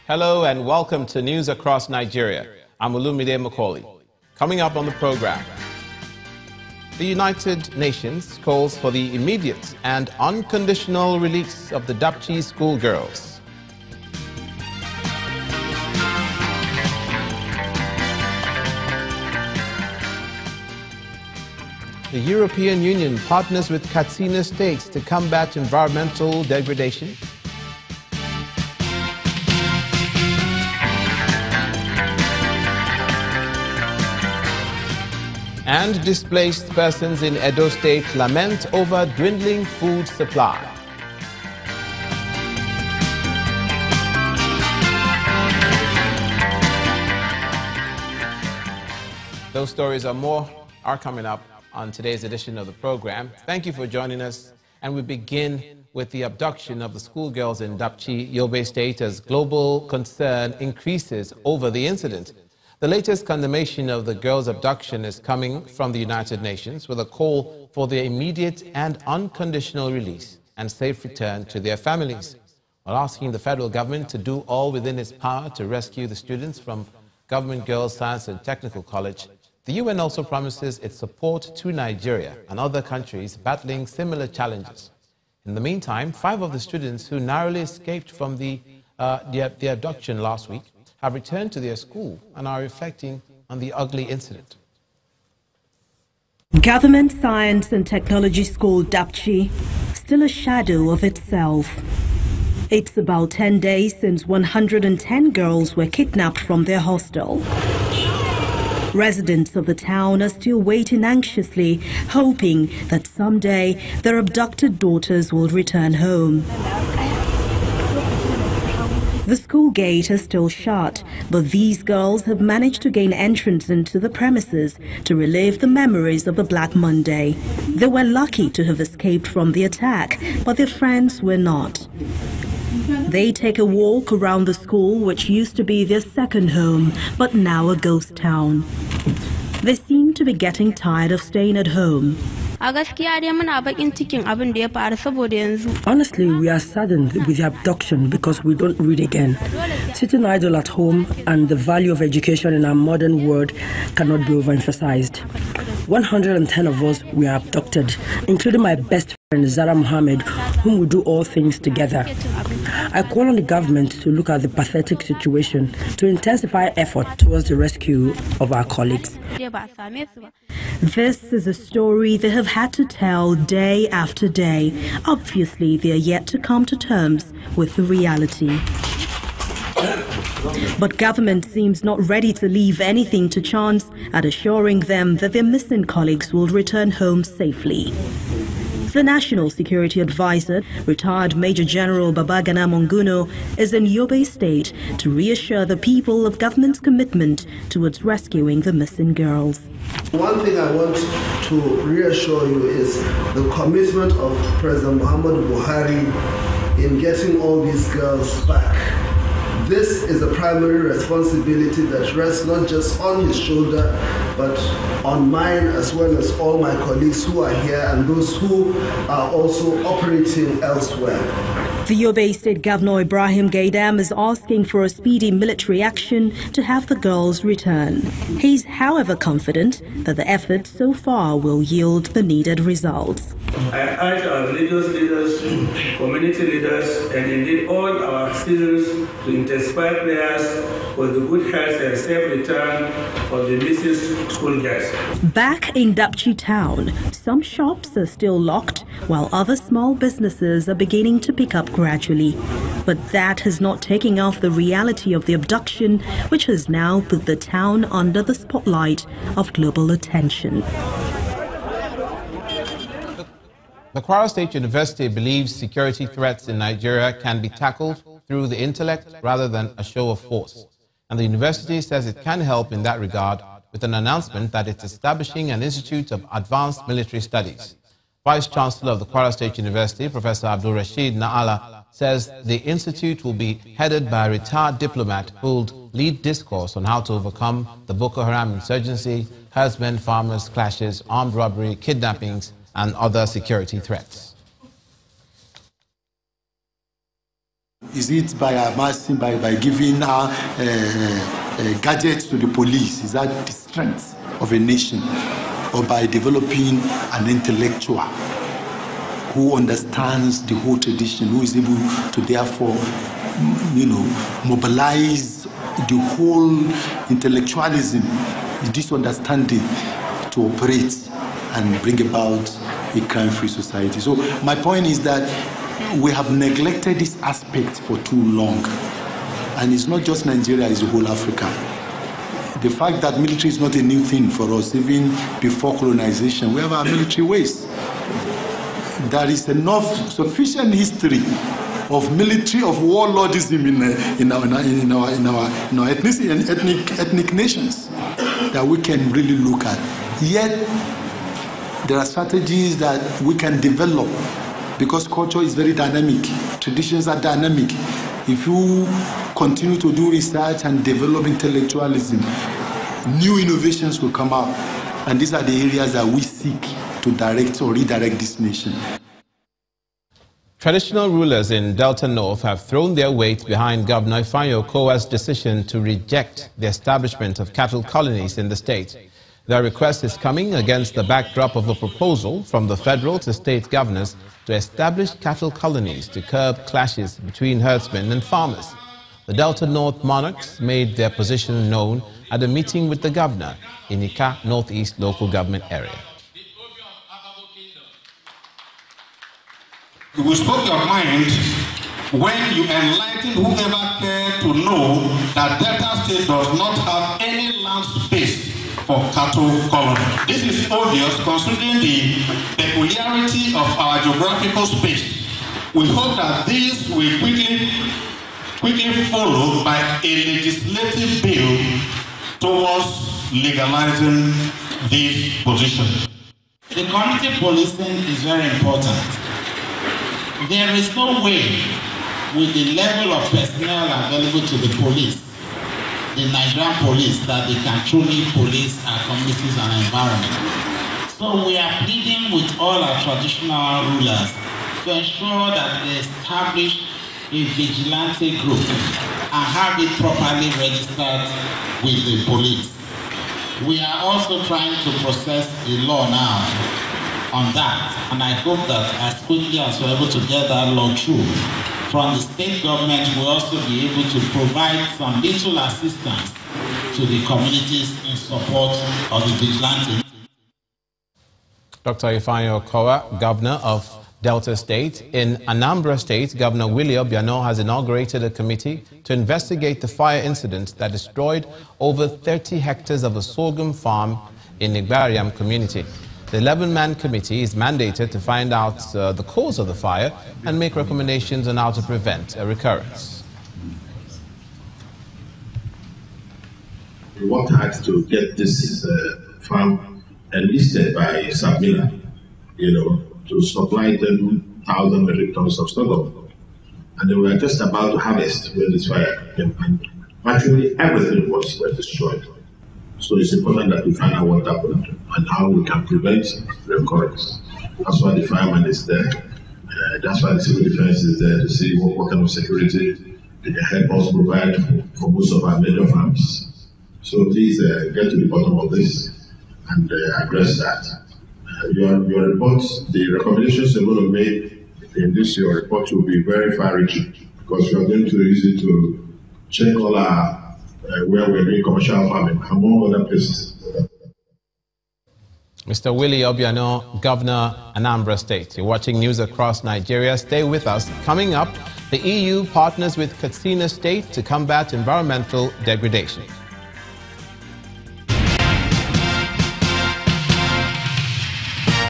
Hello and welcome to News Across Nigeria. I'm Olumide Macaulay. Coming up on the program, the United Nations calls for the immediate and unconditional release of the Dapchi Schoolgirls. The European Union partners with Katsina states to combat environmental degradation. And displaced persons in Edo State lament over dwindling food supply. Those stories and more are coming up on today's edition of the program. Thank you for joining us. And we begin with the abduction of the schoolgirls in Dapchi, Yobe State, as global concern increases over the incident. The latest condemnation of the girls' abduction is coming from the United Nations with a call for their immediate and unconditional release and safe return to their families, while asking the federal government to do all within its power to rescue the students from Government Girls Science and Technical College. The UN also promises its support to Nigeria and other countries battling similar challenges. In the meantime, 5 of the students who narrowly escaped from the abduction last week have returned to their school and are reflecting on the ugly incident. Government Science and Technology School Dapchi, still a shadow of itself. It's about 10 days since 110 girls were kidnapped from their hostel. Residents of the town are still waiting anxiously, hoping that someday their abducted daughters will return home. The school gate is still shut, but these girls have managed to gain entrance into the premises to relive the memories of the Black Monday. They were lucky to have escaped from the attack, but their friends were not. They take a walk around the school, which used to be their second home, but now a ghost town. They seem to be getting tired of staying at home. Honestly, we are saddened with the abduction because we don't read again. Sitting idle at home and the value of education in our modern world cannot be overemphasized. 110 of us were abducted, including my best friend Zara Mohammed, whom we do all things together. I call on the government to look at the pathetic situation to intensify effort towards the rescue of our colleagues. This is a story they have had to tell day after day. Obviously, they are yet to come to terms with the reality. But government seems not ready to leave anything to chance at assuring them that their missing colleagues will return home safely. The National Security Advisor, retired Major General Babagana Monguno, is in Yobe State to reassure the people of government's commitment towards rescuing the missing girls. One thing I want to reassure you is the commitment of President Muhammadu Buhari in getting all these girls back. This is a primary responsibility that rests not just on his shoulder, but on mine as well as all my colleagues who are here and those who are also operating elsewhere. The Yobe State Governor Ibrahim Gaidam is asking for a speedy military action to have the girls return. He's, however, confident that the efforts so far will yield the needed results. I urge our religious leaders, community leaders, and indeed all our citizens to intensify prayers for the good health and safe return of the missing schoolgirls. Back in Dapchi town, some shops are still locked, while other small businesses are beginning to pick up gradually. But that has not taken off the reality of the abduction, which has now put the town under the spotlight of global attention. The Kwara State University believes security threats in Nigeria can be tackled through the intellect rather than a show of force. And the university says it can help in that regard with an announcement that it's establishing an Institute of Advanced Military Studies. Vice-Chancellor of the Kwara State University, Professor Abdul Rashid Naala, says the institute will be headed by a retired diplomat who will lead discourse on how to overcome the Boko Haram insurgency, herdsmen-farmers clashes, armed robbery, kidnappings, and other security threats. Is it by amassing, by giving gadgets to the police? Is that the strength of a nation? Or by developing an intellectual who understands the whole tradition, who is able to therefore, mobilize the whole intellectualism, this understanding to operate and bring about a crime-free society. So my point is that we have neglected this aspect for too long. And it's not just Nigeria, it's the whole Africa. The fact that military is not a new thing for us, even before colonization, we have our military ways. There is sufficient history of military, of warlordism in our ethnic nations that we can really look at. Yet there are strategies that we can develop because culture is very dynamic. Traditions are dynamic. If you continue to do research and develop intellectualism, new innovations will come out. And these are the areas that we seek to direct or redirect this nation. Traditional rulers in Delta North have thrown their weight behind Governor Ifeanyi Okowa's decision to reject the establishment of cattle colonies in the state. Their request is coming against the backdrop of a proposal from the federal to state governors to establish cattle colonies to curb clashes between herdsmen and farmers. The Delta North monarchs made their position known at a meeting with the governor in Ika Northeast local government area. You spoke your mind when you enlightened whoever cared to know that Delta State does not have any land space for cattle colony. This is obvious considering the peculiarity of our geographical space. We hope that this will quickly followed by a legislative bill towards legalizing this position. The community policing is very important. There is no way with the level of personnel available to the police, the Nigerian police, that they can truly police our communities and environment. So we are pleading with all our traditional rulers to ensure that they establish a vigilante group and have it properly registered with the police. We are also trying to process a law now on that, and I hope that as quickly as we're able to get that law through, from the state government we'll also be able to provide some little assistance to the communities in support of the vigilante. Dr. Ifeanyi Okowa, Governor of Delta State. In Anambra State, Governor Willie Obiano has inaugurated a committee to investigate the fire incident that destroyed over 30 hectares of a sorghum farm in Igbariam community. The 11-man committee is mandated to find out the cause of the fire and make recommendations on how to prevent a recurrence. We worked hard to get this farm enlisted by Sabina, to supply them 1,000 metric tons of sorghum. And they were just about to harvest when this fire came. And actually, everything was destroyed. So it's important that we find out what happened and how we can prevent recurrence. That's why the fireman is there. That's why the civil defense is there to see what kind of security they can help us provide for most of our major farms. So please get to the bottom of this and address that. Your report, the recommendations you're going to make in this your report will be very far-reaching because we are going to use it to check all our where we're doing commercial farming, among other places. Mr. Willie Obiano, Governor Anambra State. You're watching news across Nigeria. Stay with us. Coming up, the EU partners with Katsina State to combat environmental degradation.